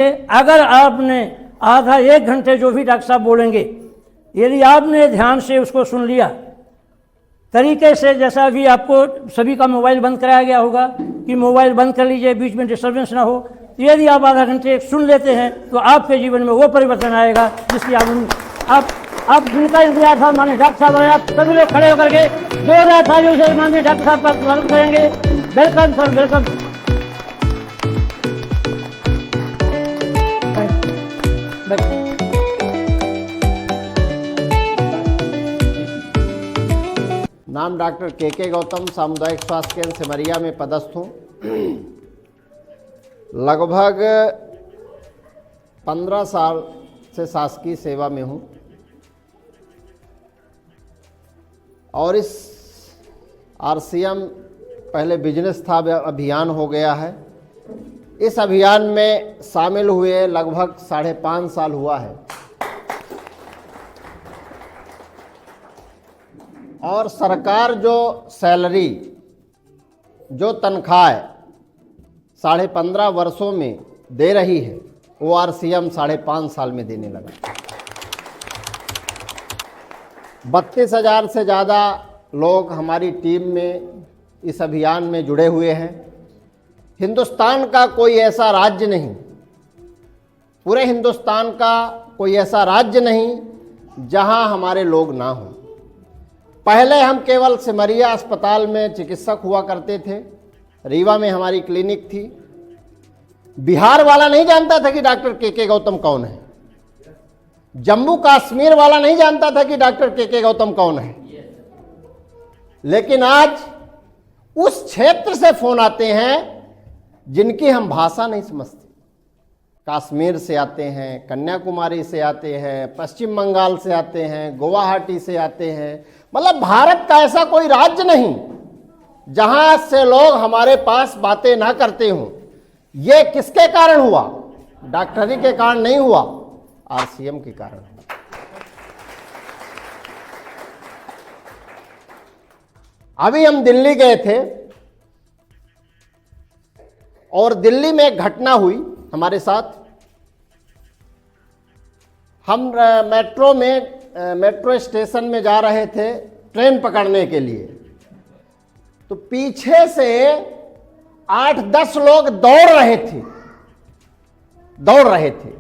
अगर आपने आधा एक घंटे जो भी डॉक्टर साहब बोलेंगे, यदि आपने ध्यान से उसको सुन लिया तरीके से, जैसा भी आपको सभी का मोबाइल बंद कराया गया होगा कि मोबाइल बंद कर लीजिए, बीच में डिस्टर्बेंस ना हो, तो यदि आप आधा घंटे सुन लेते हैं तो आपके जीवन में वो परिवर्तन आएगा जिसकी आप जिनका इंतजार था माननीय डॉक्टर साहब, आप सभी लोग खड़े होकर के जोरदार तालियों से माननीय डॉक्टर साहब का स्वागत करेंगे। Welcome sir, welcome. नाम डॉक्टर के गौतम, सामुदायिक स्वास्थ्य केंद्र सिमरिया में पदस्थ हूँ। लगभग 15 साल से शासकीय सेवा में हूँ और इस आरसीएम पहले बिजनेस था, अभियान हो गया है। इस अभियान में शामिल हुए लगभग 5.5 साल हुआ है और सरकार जो सैलरी, जो तनख्वाह 15.5 वर्षों में दे रही है वो आरसीएम 5.5 साल में देने लगा। 32,000 से ज़्यादा लोग हमारी टीम में इस अभियान में जुड़े हुए हैं। हिंदुस्तान का कोई ऐसा राज्य नहीं, पूरे हिंदुस्तान का कोई ऐसा राज्य नहीं जहां हमारे लोग ना हों। पहले हम केवल सिमरिया अस्पताल में चिकित्सक हुआ करते थे, रीवा में हमारी क्लिनिक थी। बिहार वाला नहीं जानता था कि डॉक्टर के गौतम कौन है, जम्मू कश्मीर वाला नहीं जानता था कि डॉक्टर के गौतम कौन है। लेकिन आज उस क्षेत्र से फोन आते हैं जिनकी हम भाषा नहीं समझते। कश्मीर से आते हैं, कन्याकुमारी से आते हैं, पश्चिम बंगाल से आते हैं, गुवाहाटी से आते हैं। मतलब भारत का ऐसा कोई राज्य नहीं जहां से लोग हमारे पास बातें ना करते हों। ये किसके कारण हुआ? डॉक्टरी के कारण नहीं हुआ, आरसीएम के कारण हुआ। अभी हम दिल्ली गए थे और दिल्ली में एक घटना हुई हमारे साथ। हम मेट्रो स्टेशन में जा रहे थे ट्रेन पकड़ने के लिए, तो पीछे से 8-10 लोग दौड़ रहे थे।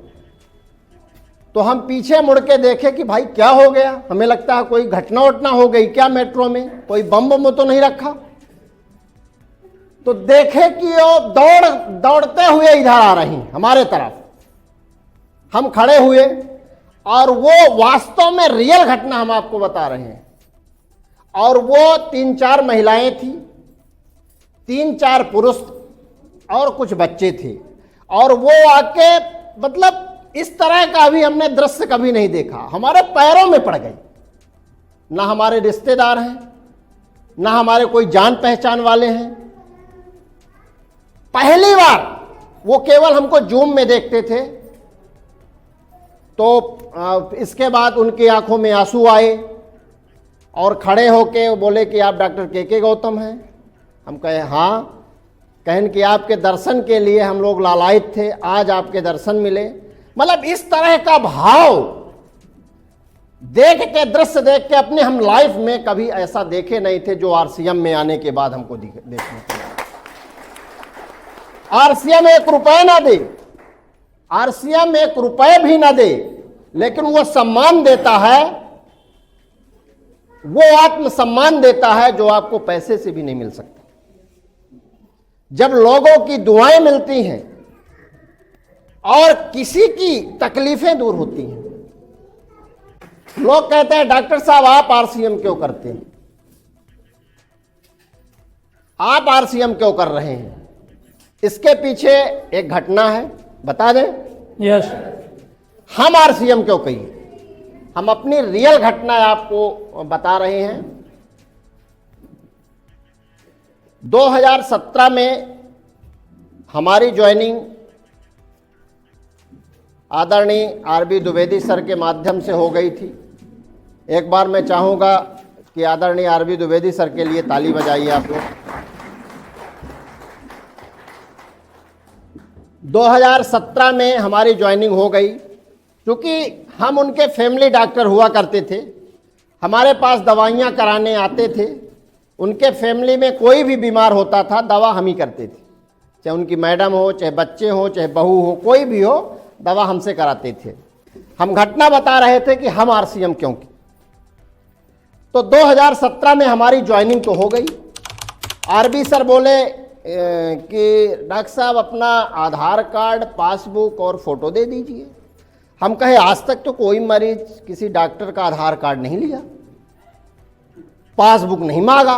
तो हम पीछे मुड़ के देखे कि भाई क्या हो गया, हमें लगता है कोई घटना वटना हो गई क्या, मेट्रो में कोई बम बम तो नहीं रखा। तो देखे कि वो दौड़ते हुए इधर आ रही हमारे तरफ। हम खड़े हुए और वो वास्तव में रियल घटना हम आपको बता रहे हैं। और वो 3-4 महिलाएं थी, 3-4 पुरुष और कुछ बच्चे थे। और वो आके मतलब इस तरह का अभी हमने दृश्य कभी नहीं देखा, हमारे पैरों में पड़ गई। ना हमारे रिश्तेदार हैं, ना हमारे कोई जान पहचान वाले हैं। पहली बार वो केवल हमको जूम में देखते थे। तो इसके बाद उनकी आंखों में आंसू आए और खड़े होके बोले कि आप डॉक्टर के गौतम हैं। हम कहे हाँ। कहन कि आपके दर्शन के लिए हम लोग लालायित थे, आज आपके दर्शन मिले। मतलब इस तरह का भाव देख के, दृश्य देख के अपने हम लाइफ में कभी ऐसा देखे नहीं थे जो आरसीएम में आने के बाद हमको देखने को मिला। आरसीएम 1 रुपए ना दे, आरसीएम 1 रुपए भी ना दे, लेकिन वो सम्मान देता है, वो आत्म सम्मान देता है जो आपको पैसे से भी नहीं मिल सकता। जब लोगों की दुआएं मिलती हैं और किसी की तकलीफें दूर होती हैं, लोग कहते हैं डॉक्टर साहब आप आरसीएम क्यों करते हैं, आप आरसीएम क्यों कर रहे हैं? इसके पीछे एक घटना है, बता दें? यस। हम आरसीएम क्यों कहिए, हम अपनी रियल घटना आपको बता रहे हैं। 2017 में हमारी ज्वाइनिंग आदरणीय आरबी द्विवेदी सर के माध्यम से हो गई थी। एक बार मैं चाहूँगा कि आदरणीय आरबी द्विवेदी सर के लिए ताली बजाइए आप लोग। 2017 में हमारी ज्वाइनिंग हो गई। क्योंकि हम उनके फैमिली डॉक्टर हुआ करते थे, हमारे पास दवाइयाँ कराने आते थे। उनके फैमिली में कोई भी बीमार होता था, दवा हम ही करते थे, चाहे उनकी मैडम हो, चाहे बच्चे हो, चाहे बहू हो, कोई भी हो, दवा हमसे कराते थे। हम घटना बता रहे थे कि हम आरसीएम क्यों की। तो 2017 में हमारी ज्वाइनिंग तो हो गई। आरबी सर बोले कि डॉक्टर साहब अपना आधार कार्ड, पासबुक और फोटो दे दीजिए। हम कहे आज तक तो कोई मरीज किसी डॉक्टर का आधार कार्ड नहीं लिया, पासबुक नहीं मांगा,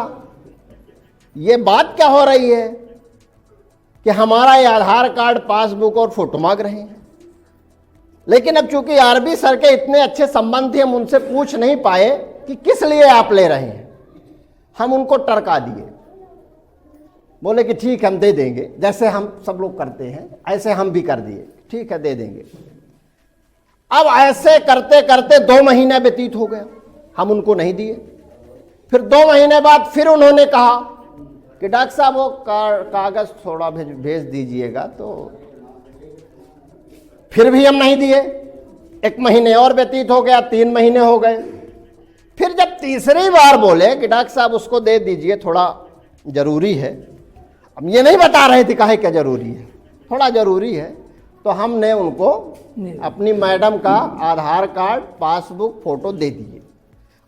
ये बात क्या हो रही है कि हमारा ये आधार कार्ड, पासबुक और फोटो मांग रहे हैं। लेकिन अब चूंकि आरबी सर के इतने अच्छे संबंध थे, हम उनसे पूछ नहीं पाए कि किस लिए आप ले रहे हैं। हम उनको टरका दिए, बोले कि ठीक हम दे देंगे, जैसे हम सब लोग करते हैं ऐसे हम भी कर दिए, ठीक है दे देंगे। अब ऐसे करते करते 2 महीने व्यतीत हो गया, हम उनको नहीं दिए। फिर 2 महीने बाद फिर उन्होंने कहा कि डॉक्टर साहब वो कागज थोड़ा भेज दीजिएगा, तो फिर भी हम नहीं दिए। 1 महीने और व्यतीत हो गया, 3 महीने हो गए। फिर जब तीसरी बार बोले कि डॉक्टर साहब उसको दे दीजिए, थोड़ा जरूरी है। अब ये नहीं बता रहे थे काहे क्या जरूरी है, थोड़ा जरूरी है। तो हमने उनको अपनी मैडम का आधार कार्ड, पासबुक, फोटो दे दिए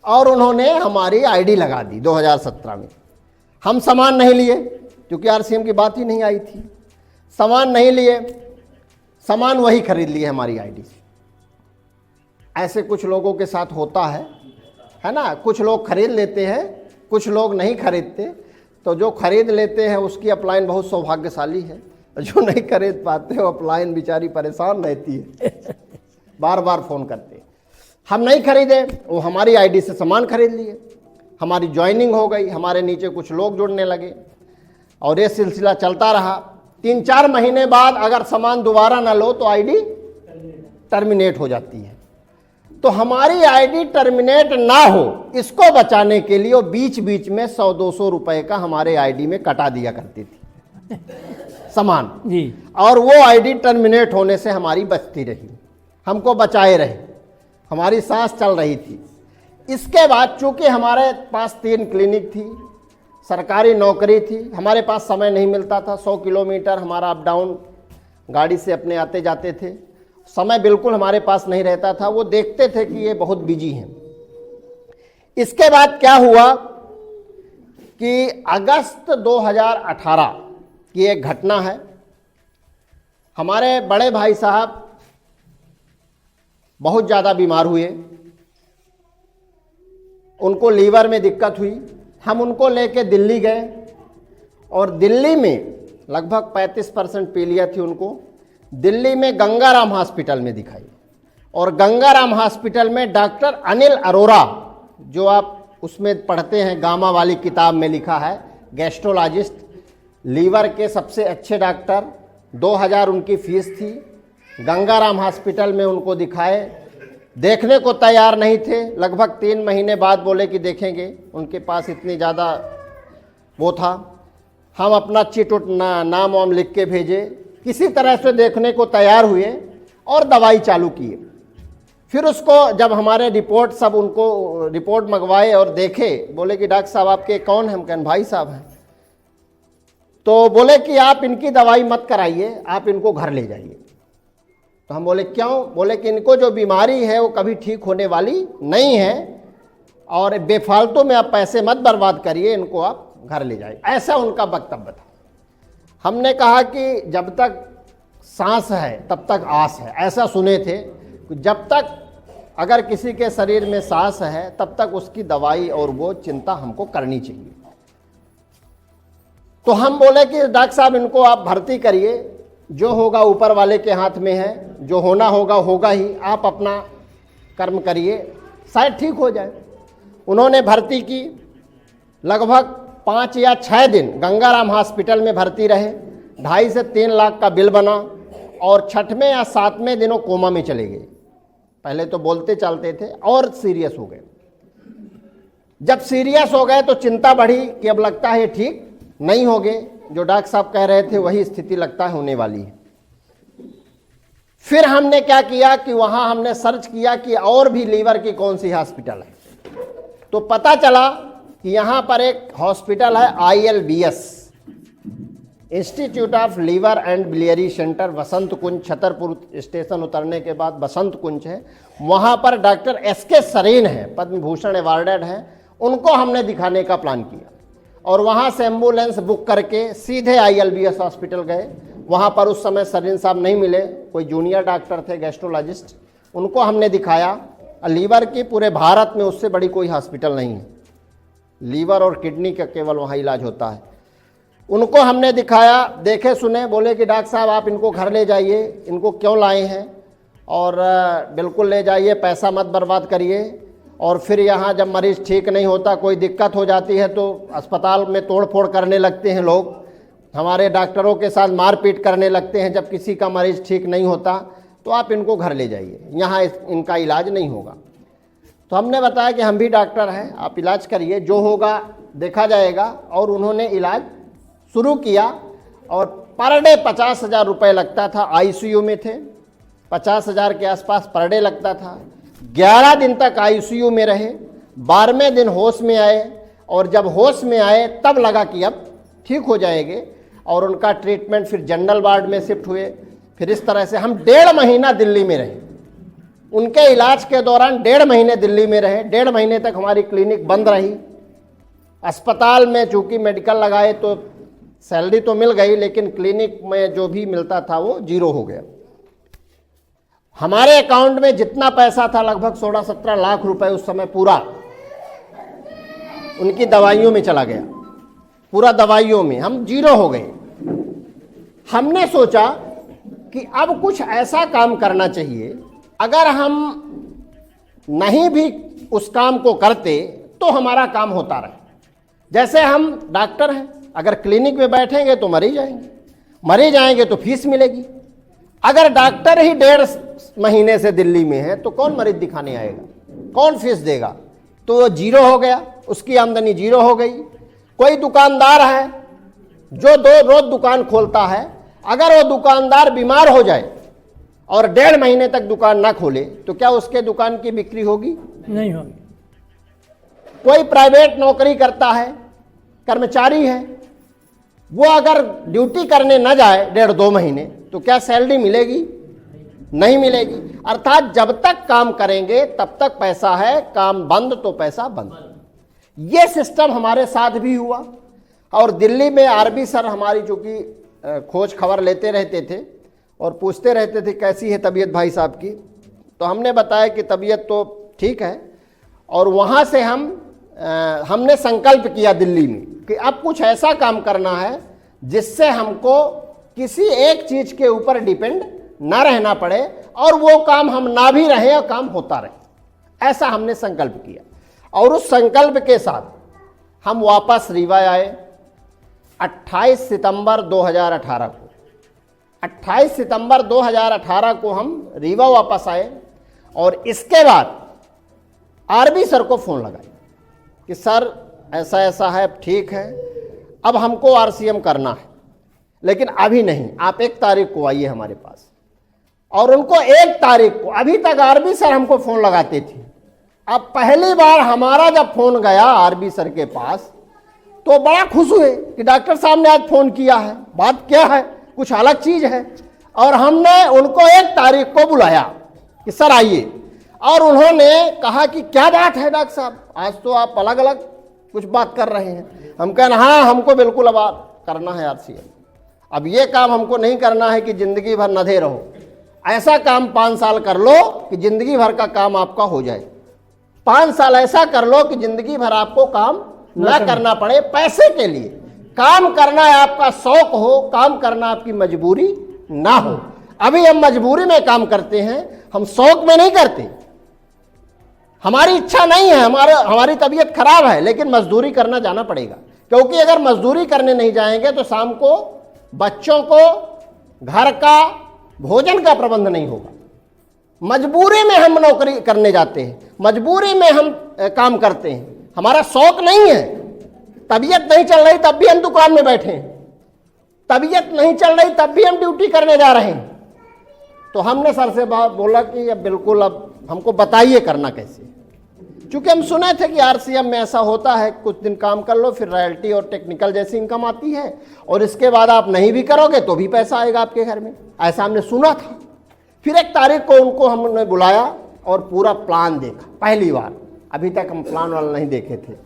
और उन्होंने हमारी आईडी लगा दी 2017 में। हम सामान नहीं लिए क्योंकि आरसीएम की बात ही नहीं आई थी, सामान नहीं लिए, सामान वही खरीद लिए हमारी आईडी से। ऐसे कुछ लोगों के साथ होता है ना। कुछ लोग खरीद लेते हैं, कुछ लोग नहीं खरीदते। तो जो खरीद लेते हैं उसकी अपलाइन बहुत सौभाग्यशाली है, जो नहीं खरीद पाते वो अपलाइन बेचारी परेशान रहती है, बार बार फ़ोन करते हैं। हम नहीं खरीदे, वो हमारी आईडी से सामान खरीद लिए, हमारी ज्वाइनिंग हो गई, हमारे नीचे कुछ लोग जुड़ने लगे और ये सिलसिला चलता रहा। 3-4 महीने बाद अगर सामान दोबारा ना लो तो आईडी टर्मिनेट हो जाती है। तो हमारी आईडी टर्मिनेट ना हो, इसको बचाने के लिए वो बीच बीच में 100-200 रुपए का हमारे आईडी में कटा दिया करती थी सामान जी। और वो आईडी टर्मिनेट होने से हमारी बचती रही, हमको बचाए रहे, हमारी सांस चल रही थी। इसके बाद चूंकि हमारे पास 3 क्लिनिक थी, सरकारी नौकरी थी, हमारे पास समय नहीं मिलता था। 100 किलोमीटर हमारा अप डाउन गाड़ी से अपने आते जाते थे, समय बिल्कुल हमारे पास नहीं रहता था। वो देखते थे कि ये बहुत बिजी हैं। इसके बाद क्या हुआ कि अगस्त 2018 की एक घटना है। हमारे बड़े भाई साहब बहुत ज़्यादा बीमार हुए, उनको लीवर में दिक्कत हुई। हम उनको लेके दिल्ली गए और दिल्ली में लगभग 35% पीलिया थी उनको। दिल्ली में गंगाराम हॉस्पिटल में दिखाई और गंगाराम हॉस्पिटल में डॉक्टर अनिल अरोरा, जो आप उसमें पढ़ते हैं, गामा वाली किताब में लिखा है, गैस्ट्रोलॉजिस्ट, लीवर के सबसे अच्छे डॉक्टर। 2000 उनकी फीस थी। गंगाराम हॉस्पिटल में उनको दिखाए, देखने को तैयार नहीं थे। लगभग 3 महीने बाद बोले कि देखेंगे, उनके पास इतनी ज़्यादा वो था। हम अपना चिट उट नाम वाम लिख के भेजे, किसी तरह से देखने को तैयार हुए और दवाई चालू किए। फिर उसको जब हमारे रिपोर्ट सब उनको रिपोर्ट मंगवाए और देखे, बोले कि डॉक्टर साहब आपके कौन हैं? हम कहें भाई साहब हैं। तो बोले कि आप इनकी दवाई मत कराइए, आप इनको घर ले जाइए। तो हम बोले क्यों? बोले कि इनको जो बीमारी है वो कभी ठीक होने वाली नहीं है और बेफालतू में आप पैसे मत बर्बाद करिए, इनको आप घर ले जाइए। ऐसा उनका वक्तव्य था। हमने कहा कि जब तक सांस है तब तक आस है, ऐसा सुने थे। जब तक अगर किसी के शरीर में सांस है तब तक उसकी दवाई और वो चिंता हमको करनी चाहिए। तो हम बोले कि डॉक्टर साहब इनको आप भर्ती करिए, जो होगा ऊपर वाले के हाथ में है, जो होना होगा होगा ही, आप अपना कर्म करिए, शायद ठीक हो जाए। उन्होंने भर्ती की। लगभग 5 या 6 दिन गंगाराम हॉस्पिटल में भर्ती रहे। 2.5 से 3 लाख का बिल बना और 6वें या 7वें दिनों कोमा में चले गए। पहले तो बोलते चलते थे और सीरियस हो गए। जब सीरियस हो गए तो चिंता बढ़ी कि अब लगता है ठीक नहीं होगे, जो डॉक्टर साहब कह रहे थे वही स्थिति लगता है होने वाली है। फिर हमने क्या किया कि वहां हमने सर्च किया कि और भी लीवर की कौन सी हॉस्पिटल है, तो पता चला कि यहां पर एक हॉस्पिटल है ILBS, institute of liver and biliary centre, Basant Kunj, Chhatarpur station उतरने के बाद बसंत कुंज है। वहां पर डॉक्टर SK सरीन है, पद्म भूषण अवार्डेड है, उनको हमने दिखाने का प्लान किया और वहां से एम्बुलेंस बुक करके सीधे ILBS हॉस्पिटल गए। वहां पर उस समय सरीन साहब नहीं मिले, कोई जूनियर डॉक्टर थे गैस्ट्रोलॉजिस्ट, उनको हमने दिखाया। लीवर की पूरे भारत में उससे बड़ी कोई हॉस्पिटल नहीं है, लीवर और किडनी का केवल वहाँ इलाज होता है। उनको हमने दिखाया, देखे सुने, बोले कि डॉक्टर साहब आप इनको घर ले जाइए, इनको क्यों लाए हैं, और बिल्कुल ले जाइए, पैसा मत बर्बाद करिए। और फिर यहाँ जब मरीज़ ठीक नहीं होता, कोई दिक्कत हो जाती है तो अस्पताल में तोड़ फोड़ करने लगते हैं लोग, हमारे डॉक्टरों के साथ मारपीट करने लगते हैं जब किसी का मरीज़ ठीक नहीं होता, तो आप इनको घर ले जाइए, यहाँ इनका इलाज नहीं होगा। तो हमने बताया कि हम भी डॉक्टर हैं, आप इलाज करिए, जो होगा देखा जाएगा। और उन्होंने इलाज शुरू किया और पर डे 50,000 रुपये लगता था। ICU में थे, 50,000 के आसपास पर डे लगता था। 11 दिन तक ICU में रहे, 12वें दिन होश में आए, और जब होश में आए तब लगा कि अब ठीक हो जाएंगे, और उनका ट्रीटमेंट फिर जनरल वार्ड में शिफ्ट हुए। फिर इस तरह से हम 1.5 महीना दिल्ली में रहे। उनके इलाज के दौरान 1.5 महीने दिल्ली में रहे। 1.5 महीने तक हमारी क्लिनिक बंद रही। अस्पताल में चूंकि मेडिकल लगाए तो सैलरी तो मिल गई, लेकिन क्लिनिक में जो भी मिलता था वो 0 हो गया। हमारे अकाउंट में जितना पैसा था लगभग 16-17 लाख रुपए उस समय पूरा उनकी दवाइयों में चला गया, पूरा दवाइयों में हम 0 हो गए। हमने सोचा कि अब कुछ ऐसा काम करना चाहिए, अगर हम नहीं भी उस काम को करते तो हमारा काम होता रहे। जैसे हम डॉक्टर हैं, अगर क्लिनिक में बैठेंगे तो मरीज आएंगे तो फीस मिलेगी। अगर डॉक्टर ही 1.5 महीने से दिल्ली में है तो कौन मरीज दिखाने आएगा, कौन फीस देगा? तो वो 0 हो गया, उसकी आमदनी 0 हो गई। कोई दुकानदार है जो रोज दुकान खोलता है, अगर वो दुकानदार बीमार हो जाए और 1.5 महीने तक दुकान ना खोले तो क्या उसके दुकान की बिक्री होगी? नहीं होगी। कोई प्राइवेट नौकरी करता है, कर्मचारी है, वो अगर ड्यूटी करने न जाए 1.5-2 महीने तो क्या सैलरी मिलेगी? नहीं मिलेगी। अर्थात जब तक काम करेंगे तब तक पैसा है, काम बंद तो पैसा बंद। ये सिस्टम हमारे साथ भी हुआ। और दिल्ली में RB सर हमारी चूंकि खोज खबर लेते रहते थे और पूछते रहते थे कैसी है तबीयत भाई साहब की, तो हमने बताया कि तबीयत तो ठीक है। और वहाँ से हमने संकल्प किया दिल्ली में कि अब कुछ ऐसा काम करना है जिससे हमको किसी एक चीज के ऊपर डिपेंड ना रहना पड़े, और वो काम हम ना भी रहें और काम होता रहे। ऐसा हमने संकल्प किया और उस संकल्प के साथ हम वापस रीवा आए 28 सितंबर 2018 को। 28 सितंबर 2018 को हम रीवा वापस आए और इसके बाद RB सर को फोन लगाई कि सर ऐसा ऐसा है, ठीक है, अब हमको RCM करना है, लेकिन अभी नहीं, आप 1 तारीख को आइए हमारे पास। और उनको 1 तारीख को, अभी तक RB सर हमको फोन लगाते थे, अब पहली बार हमारा जब फोन गया RB सर के पास तो बड़ा खुश हुए कि डॉक्टर साहब ने आज फोन किया है, बात क्या है, कुछ अलग चीज है। और हमने उनको 1 तारीख को बुलाया कि सर आइए, और उन्होंने कहा कि क्या बात है डॉक्टर साहब, आज तो आप अलग अलग कुछ बात कर रहे हैं। हम कहना हाँ, हमको बिल्कुल अब करना है RCM। अब ये काम हमको नहीं करना है कि जिंदगी भर नधे रहो, ऐसा काम 5 साल कर लो कि जिंदगी भर का काम आपका हो जाए। 5 साल ऐसा कर लो कि जिंदगी भर आपको काम ना करना पड़े पैसे के लिए। काम करना है आपका शौक हो, काम करना आपकी मजबूरी ना हो। अभी हम मजबूरी में काम करते हैं, हम शौक में नहीं करते। हमारी इच्छा नहीं है, हमारी तबीयत खराब है, लेकिन मजदूरी करना जाना पड़ेगा, क्योंकि अगर मजदूरी करने नहीं जाएंगे तो शाम को बच्चों को घर का भोजन का प्रबंध नहीं होगा। मजबूरी में हम नौकरी करने जाते हैं, मजबूरी में हम काम करते हैं, हमारा शौक नहीं है। तबीयत नहीं चल रही तब भी हम दुकान में बैठे हैं, तबीयत नहीं चल रही तब भी हम ड्यूटी करने जा रहे हैं। तो हमने सर से बोला कि अब बिल्कुल अब हमको बताइए करना कैसे, क्योंकि हम सुने थे कि आरसीएम में ऐसा होता है, कुछ दिन काम कर लो फिर रॉयल्टी और टेक्निकल जैसी इनकम आती है और इसके बाद आप नहीं भी करोगे तो भी पैसा आएगा आपके घर में, ऐसा हमने सुना था। फिर एक तारीख को उनको हमने बुलाया और पूरा प्लान देखा, पहली बार, अभी तक हम प्लान वाला नहीं देखे थे।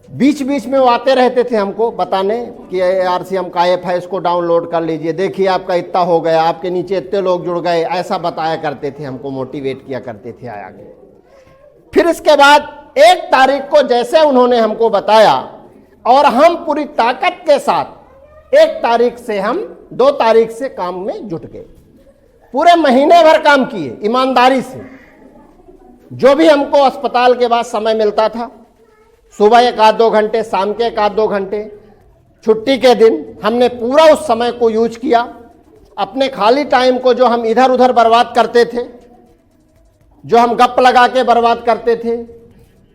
बीच बीच में वो आते रहते थे हमको बताने कि आरसीएम का ऐप है, इसको डाउनलोड कर लीजिए, देखिए आपका इतना हो गया, आपके नीचे इतने लोग जुड़ गए, ऐसा बताया करते थे, हमको मोटिवेट किया करते थे आगे। फिर इसके बाद 1 तारीख को जैसे उन्होंने हमको बताया और हम पूरी ताकत के साथ 1 तारीख से हम 2 तारीख से काम में जुट गए। पूरे महीने भर काम किए ईमानदारी से, जो भी हमको अस्पताल के बाद समय मिलता था, सुबह 1-2 घंटे, शाम के 1-2 घंटे, छुट्टी के दिन, हमने पूरा उस समय को यूज किया। अपने खाली टाइम को जो हम इधर उधर बर्बाद करते थे, जो हम गप लगा के बर्बाद करते थे,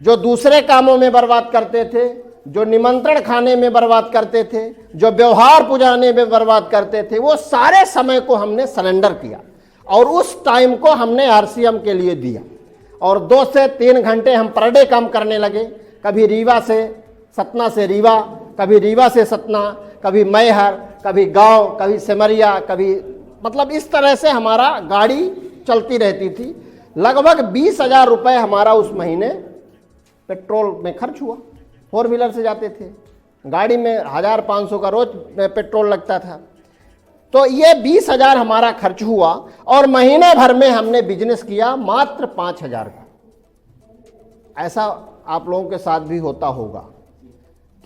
जो दूसरे कामों में बर्बाद करते थे, जो निमंत्रण खाने में बर्बाद करते थे, जो व्यवहार पुजाने में बर्बाद करते थे, वो सारे समय को हमने सरेंडर किया और उस टाइम को हमने आरसीएम के लिए दिया। और 2 से 3 घंटे हम पर डे काम करने लगे, कभी रीवा से सतना से रीवा, कभी रीवा से सतना, कभी मैहर, कभी गांव, कभी सिमरिया, कभी, मतलब इस तरह से हमारा गाड़ी चलती रहती थी। लगभग 20,000 रुपये हमारा उस महीने पेट्रोल में खर्च हुआ। 4 व्हीलर से जाते थे, गाड़ी में 1,500 का रोज पेट्रोल लगता था। तो ये 20,000 हमारा खर्च हुआ और महीने भर में हमने बिजनेस किया मात्र 5,000 का। ऐसा आप लोगों के साथ भी होता होगा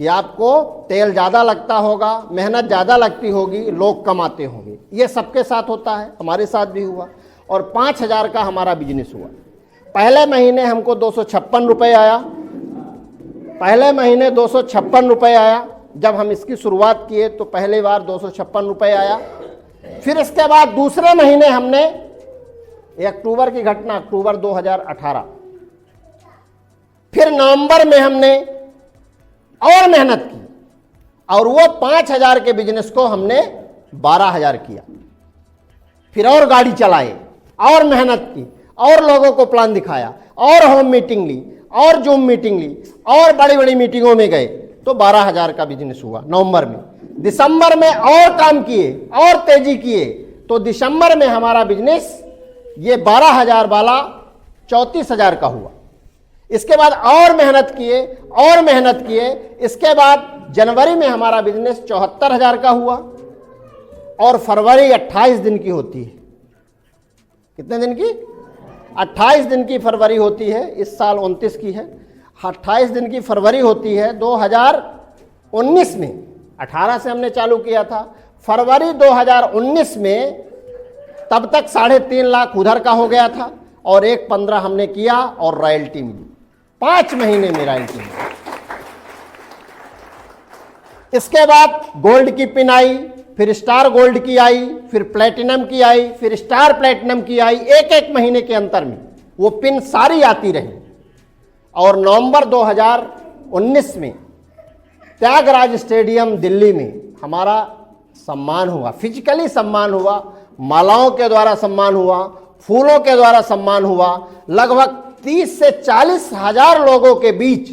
कि आपको तेल ज़्यादा लगता होगा, मेहनत ज़्यादा लगती होगी, लोग कमाते होंगे। ये सबके साथ होता है, हमारे साथ भी हुआ और 5,000 का हमारा बिजनेस हुआ। पहले महीने हमको 256 रुपये आया, पहले महीने 256 रुपये आया। जब हम इसकी शुरुआत किए तो पहली बार 256 रुपये आया। फिर इसके बाद दूसरे महीने हमने, ये अक्टूबर की घटना, अक्टूबर 2018, फिर नवंबर में हमने और मेहनत की और वो 5,000 के बिजनेस को हमने 12,000 किया। फिर और गाड़ी चलाए और मेहनत की और लोगों को प्लान दिखाया और होम मीटिंग ली और जूम मीटिंग ली और बड़ी बड़ी मीटिंगों में गए तो 12,000 का बिजनेस हुआ नवंबर में। दिसंबर में और काम किए और तेजी किए तो दिसंबर में हमारा बिजनेस ये 12,000 वाला 34,000 का हुआ। इसके बाद और मेहनत किए और मेहनत किए, इसके बाद जनवरी में हमारा बिजनेस 74,000 का हुआ और फरवरी 28 दिन की होती है। कितने दिन की? 28 दिन की फरवरी होती है। इस साल 29 की है, 28 दिन की फरवरी होती है 2019 में। 18 से हमने चालू किया था, फरवरी 2019 में तब तक 3.5 लाख उधर का हो गया था और 1.15 हमने किया और रॉयल्टी मिली 5 महीने में रॉयल्टी मिली। इसके बाद गोल्ड की पिन आई, फिर स्टार गोल्ड की आई, फिर प्लेटिनम की आई, फिर स्टार प्लेटिनम की आई। एक महीने के अंतर में वो पिन सारी आती रही और नवंबर 2019 में त्यागराज स्टेडियम दिल्ली में हमारा सम्मान हुआ, फिजिकली सम्मान हुआ, मालाओं के द्वारा सम्मान हुआ, फूलों के द्वारा सम्मान हुआ। लगभग 30 से 40 हजार लोगों के बीच,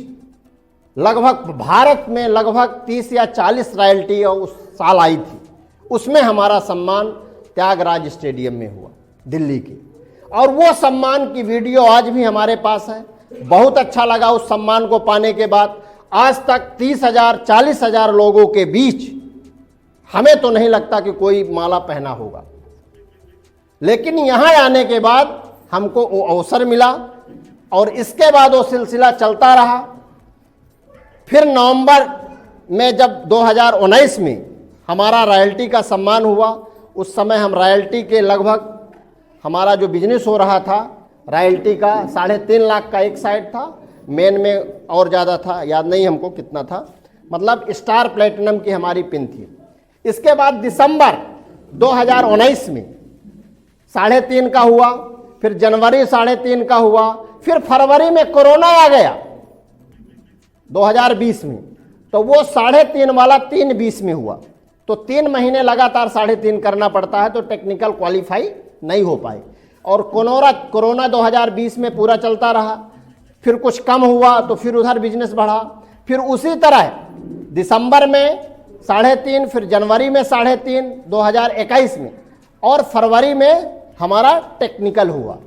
लगभग भारत में लगभग 30 या 40 रॉयल्टी उस साल आई थी, उसमें हमारा सम्मान त्यागराज स्टेडियम में हुआ दिल्ली के। और वो सम्मान की वीडियो आज भी हमारे पास है। बहुत अच्छा लगा उस सम्मान को पाने के बाद। आज तक 30,000 40,000 लोगों के बीच हमें तो नहीं लगता कि कोई माला पहना होगा, लेकिन यहां आने के बाद हमको वो अवसर मिला और इसके बाद वो सिलसिला चलता रहा। फिर नवंबर में जब 2019 में हमारा रॉयल्टी का सम्मान हुआ, उस समय हम रॉयल्टी के लगभग, हमारा जो बिजनेस हो रहा था रॉयल्टी का 3.5 लाख का एक साइड था, मेन में और ज़्यादा था, याद नहीं हमको कितना था, मतलब स्टार प्लेटिनम की हमारी पिन थी। इसके बाद दिसंबर 2019 में 3.5 का हुआ, फिर जनवरी 3.5 का हुआ, फिर फरवरी में कोरोना आ गया 2020 में, तो वो 3.5 वाला 3.20 में हुआ। तो 3 महीने लगातार 3.5 करना पड़ता है तो टेक्निकल क्वालिफाई नहीं हो पाए। और कोरोना 2020 में पूरा चलता रहा, फिर कुछ कम हुआ तो फिर उधर बिजनेस बढ़ा, फिर उसी तरह दिसंबर में 3.5, फिर जनवरी में 3.5 2021 में, और फरवरी में हमारा टेक्निकल हुआ।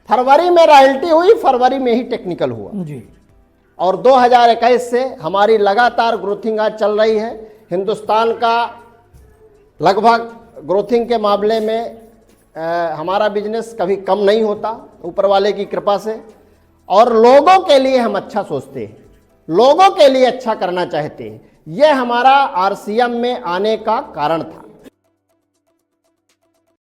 फरवरी में रॉयल्टी हुई, फरवरी में ही टेक्निकल हुआ जी। और 2021 से हमारी लगातार ग्रोथिंग आज चल रही है। हिंदुस्तान का लगभग ग्रोथिंग के मामले में हमारा बिजनेस कभी कम नहीं होता ऊपर वाले की कृपा से। और लोगों के लिए हम अच्छा सोचते हैं, लोगों के लिए अच्छा करना चाहते हैं। यह हमारा आरसीएम में आने का कारण था।